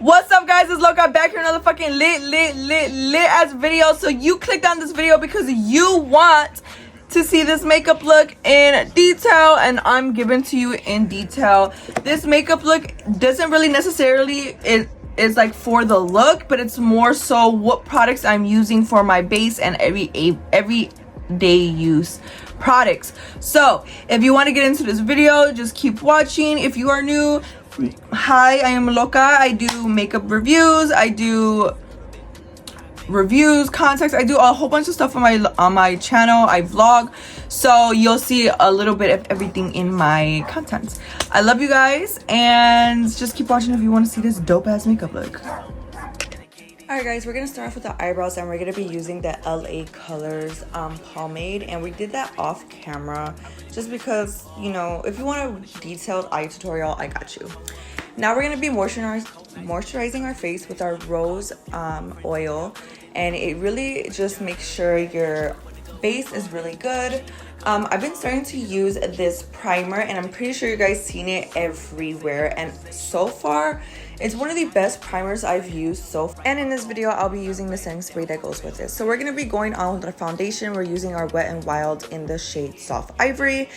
What's up, guys? It's Lokka back here, another fucking lit ass video. So you clicked on this video because you want to see this makeup look in detail, and I'm giving to you in detail. This makeup look doesn't really necessarily is like for the look, but it's more so what products I'm using for my base and everyday use products. So if you want to get into this video, just keep watching. If you are new, hi, I am Lokka. I do makeup reviews, I do reviews, contacts, I do a whole bunch of stuff on my channel. I vlog, so you'll see a little bit of everything in my content. I love you guys, and just keep watching if you want to see this dope ass makeup look. Alright guys, we're gonna start off with the eyebrows, and we're gonna be using the LA Colors pomade, and we did that off camera just because, you know, if you want a detailed eye tutorial, I got you. Now we're gonna be moisturizing our face with our rose oil, and it really just makes sure your base is really good. I've been starting to use this primer, and I'm pretty sure you guys seen it everywhere, and so far it's one of the best primers I've used so far. And in this video I'll be using the setting spray that goes with it. So we're gonna be going on with the foundation. We're using our Wet n Wild in the shade Soft Ivory,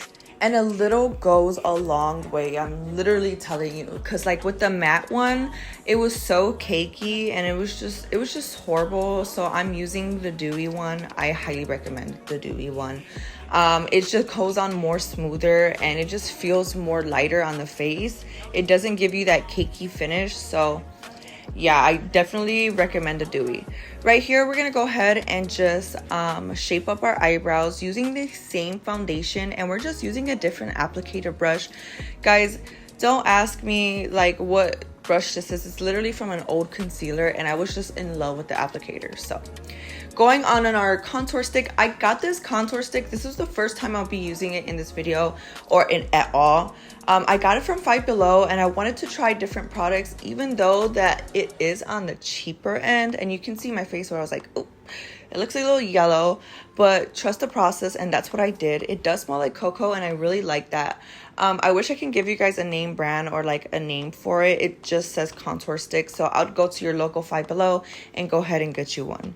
and a little goes a long way, I'm literally telling you, because like with the matte one, it was so cakey and it was just horrible. So I'm using the dewy one. I highly recommend the dewy one. It just goes on more smoother, and it just feels more lighter on the face. It doesn't give you that cakey finish. So yeah, I definitely recommend the dewy. Right here, we're gonna go ahead and just shape up our eyebrows using the same foundation, and we're just using a different applicator brush. Guys, don't ask me like what brush this is. It's literally from an old concealer, and I was just in love with the applicator. So going on our contour stick, I got this contour stick. This is the first time I'll be using it in this video or in at all. I got it from Five Below, and I wanted to try different products, even though that it is on the cheaper end. And you can see my face where I was like, oh, it looks a little yellow, but trust the process, and that's what I did. It does smell like cocoa, and I really like that. I wish I can give you guys a name brand or like a name for it. It just says contour stick, so I'll go to your local Five Below and go ahead and get you one.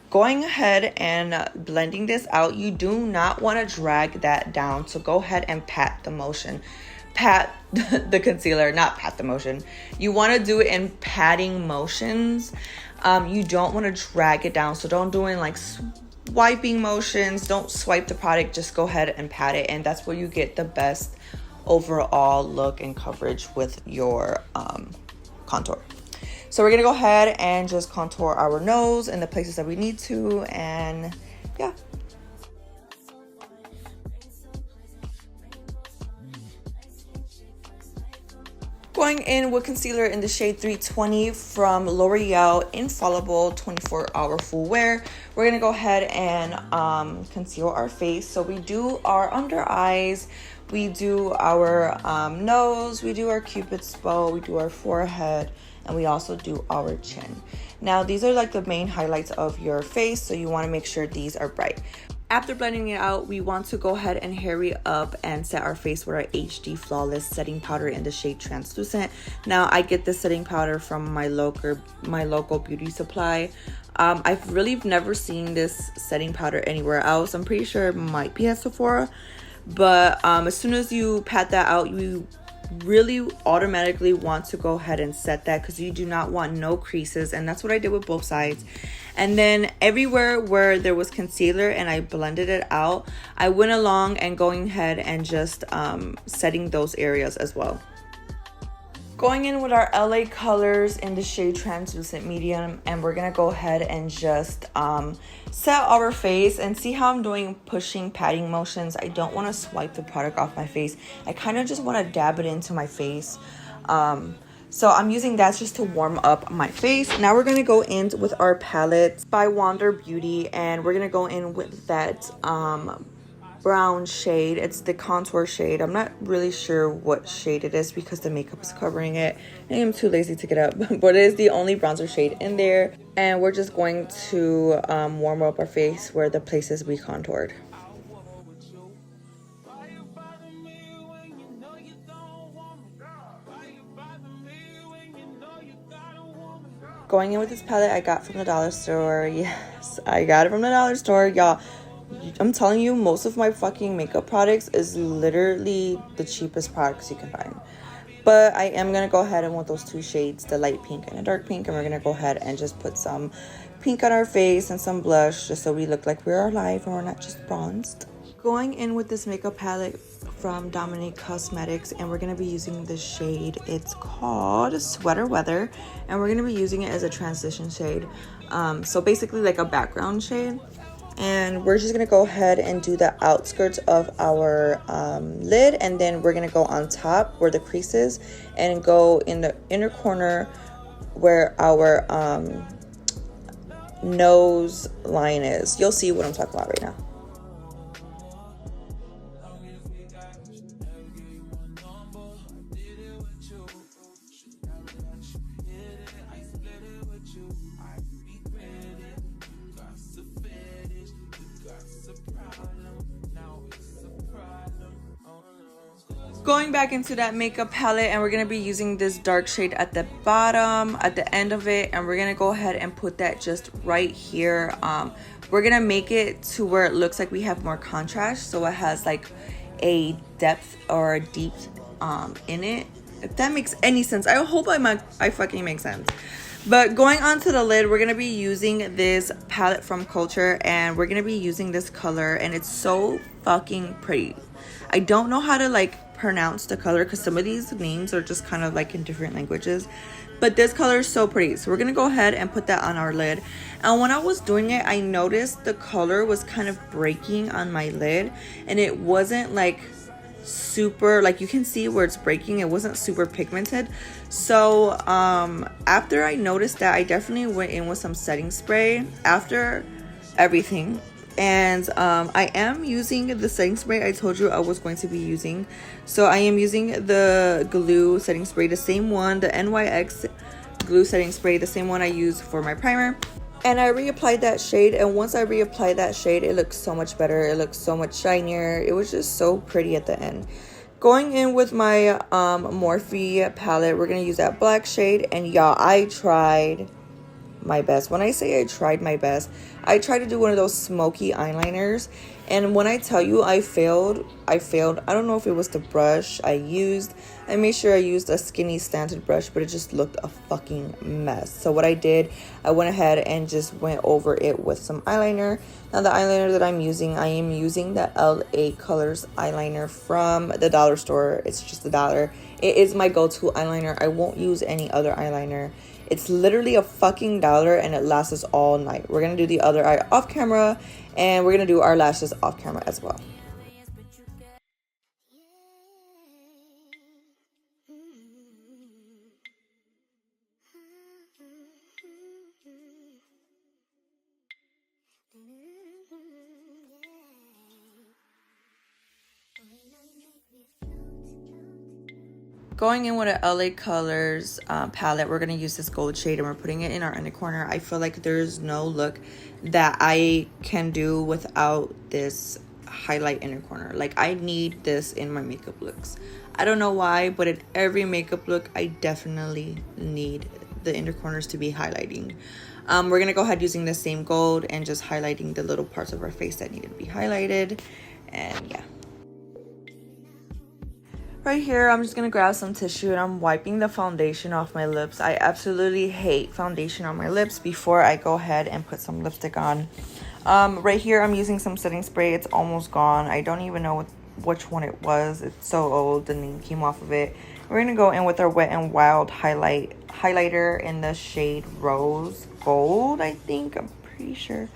Going ahead and blending this out, you do not want to drag that down, so go ahead and pat the motion. Pat the concealer, not pat the motion. You want to do it in patting motions. You don't want to drag it down, so don't do it in like swiping motions. Don't swipe the product, just go ahead and pat it, and that's where you get the best overall look and coverage with your contour. So we're gonna go ahead and just contour our nose in the places that we need to, and yeah. Going in with concealer in the shade 320 from L'Oreal Infallible 24-Hour Full Wear. We're gonna go ahead and conceal our face. So we do our under eyes, we do our nose, we do our cupid's bow, we do our forehead, and we also do our chin. Now these are like the main highlights of your face, so you want to make sure these are bright. After blending it out, we want to go ahead and hurry up and set our face with our HD Flawless setting powder in the shade Translucent. Now I get this setting powder from my local beauty supply. I've really never seen this setting powder anywhere else. I'm pretty sure it might be at Sephora, but as soon as you pat that out, you really automatically want to go ahead and set that, because you do not want no creases, and that's what I did with both sides. And then everywhere where there was concealer and I blended it out, I went along and going ahead and just setting those areas as well. Going in with our LA Colors in the shade Translucent Medium, and we're gonna go ahead and just set our face, and see how I'm doing pushing patting motions. I don't want to swipe the product off my face. I kind of just want to dab it into my face. So I'm using that just to warm up my face. Now we're gonna go in with our palette by Wander Beauty, and we're gonna go in with that brown shade. It's the contour shade. I'm not really sure what shade it is because the makeup is covering it. I am too lazy to get up, but it is the only bronzer shade in there. And we're just going to warm up our face where the places we contoured. going in with this palette I got from the dollar store. Yes, I got it from the dollar store, y'all. I'm telling you, most of my fucking makeup products is literally the cheapest products you can find. But I am going to go ahead and with those two shades, the light pink and the dark pink, and we're going to go ahead and just put some pink on our face and some blush just so we look like we're alive and we're not just bronzed. Going in with this makeup palette from Dominique Cosmetics, and we're going to be using this shade. It's called Sweater Weather, and we're going to be using it as a transition shade. So basically like a background shade. And we're just going to go ahead and do the outskirts of our lid, and then we're going to go on top where the crease is and go in the inner corner where our nose line is. You'll see what I'm talking about right now. Going back into that makeup palette, and we're going to be using this dark shade at the bottom, at the end of it, and we're going to go ahead and put that just right here. We're going to make it to where it looks like we have more contrast, so it has like a depth or a deep in it, if that makes any sense. I hope I fucking make sense. But going on to the lid, we're going to be using this palette from Culture, and we're going to be using this color, and it's so fucking pretty. I don't know how to like pronounce the color because some of these names are just kind of like in different languages, but this color is so pretty. So we're gonna go ahead and put that on our lid. And when I was doing it, I noticed the color was kind of breaking on my lid, and it wasn't like super, like you can see where it's breaking, it wasn't super pigmented. So after I noticed that, I definitely went in with some setting spray after everything. And I am using the setting spray I told you I was going to be using. So I am using the glue setting spray, the same one, the NYX glue setting spray, the same one I use for my primer. And I reapplied that shade, and once I reapplied that shade, it looks so much better. It looks so much shinier. It was just so pretty at the end. Going in with my Morphe palette, we're going to use that black shade. And y'all, I tried my best. When I say I tried my best, I tried to do one of those smoky eyeliners, and when I tell you I failed. I don't know if it was the brush I used. I made sure I used a skinny slanted brush, but it just looked a fucking mess. So what I did, I went ahead and just went over it with some eyeliner. Now the eyeliner that I'm using, I am using the LA Colors eyeliner from the dollar store. It's just $1. It is my go-to eyeliner. I won't use any other eyeliner. It's literally a fucking $1, and it lasts us all night. We're going to do the other eye off camera, and we're going to do our lashes off camera as well. Going in with an LA Colors palette, we're going to use this gold shade, and we're putting it in our inner corner. I feel like there's no look that I can do without this highlight inner corner. Like, I need this in my makeup looks. I don't know why, but in every makeup look, I definitely need the inner corners to be highlighting. We're going to go ahead using the same gold and just highlighting the little parts of our face that needed to be highlighted. And yeah. Right here, I'm just going to grab some tissue, and I'm wiping the foundation off my lips. I absolutely hate foundation on my lips before I go ahead and put some lipstick on. Right here, I'm using some setting spray. It's almost gone. I don't even know which one it was. It's so old. The name came off of it. We're going to go in with our Wet n Wild highlighter in the shade Rose Gold, I think. I'm pretty sure.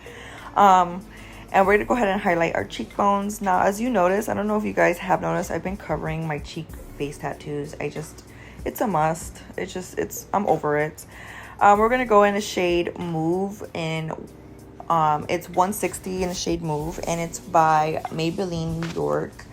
And we're going to go ahead and highlight our cheekbones. Now, as you notice, I don't know if you guys have noticed, I've been covering my cheek face tattoos. It's a must. I'm over it. We're going to go in the shade Move, and it's 160 in the shade Move, and it's by Maybelline New York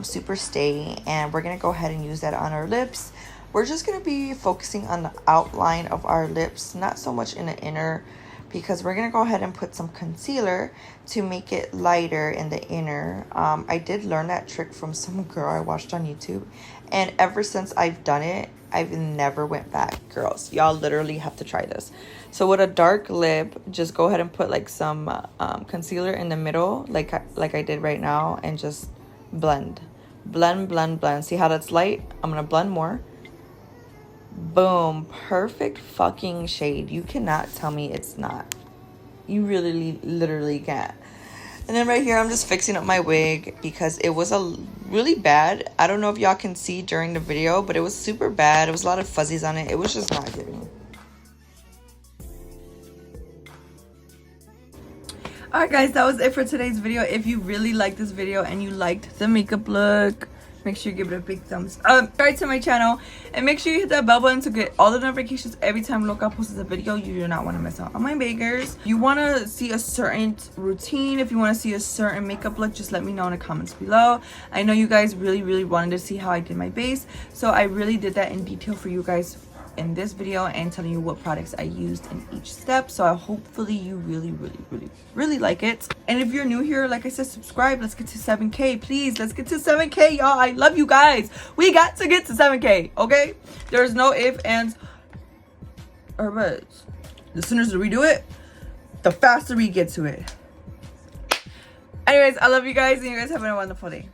Super Stay. And we're going to go ahead and use that on our lips. We're just going to be focusing on the outline of our lips, not so much in the inner, because we're going to go ahead and put some concealer to make it lighter in the inner. I did learn that trick from some girl I watched on YouTube, And ever since I've done it, I've never went back. Girls, y'all literally have to try this. So with a dark lip, just go ahead and put like some concealer in the middle, like I did right now, and just blend. Blend. See how that's light? I'm gonna blend more. Boom. Perfect fucking shade. You cannot tell me it's not. You really literally can't. And then right here, I'm just fixing up my wig because it was really bad. I don't know if y'all can see during the video, but it was super bad. It was a lot of fuzzies on it. It was just not giving. Alright guys, that was it for today's video. If you really liked this video and you liked the makeup look, make sure you give it a big thumbs up. Subscribe to my channel and make sure you hit that bell button to get all the notifications every time Lokka posts a video. You do not want to miss out on my bakers. You want to see a certain routine, if you want to see a certain makeup look, just let me know in the comments below. I know you guys really wanted to see how I did my base, so I really did that in detail for you guys in this video and telling you what products I used in each step. So hopefully you really like it. And if you're new here, like I said, subscribe. Let's get to 7K, please. Let's get to 7K, y'all. I love you guys. We got to get to 7K, okay? There's no ifs, ands, or buts. The sooner we do it, the faster we get to it. Anyways, I love you guys, and you guys have a wonderful day.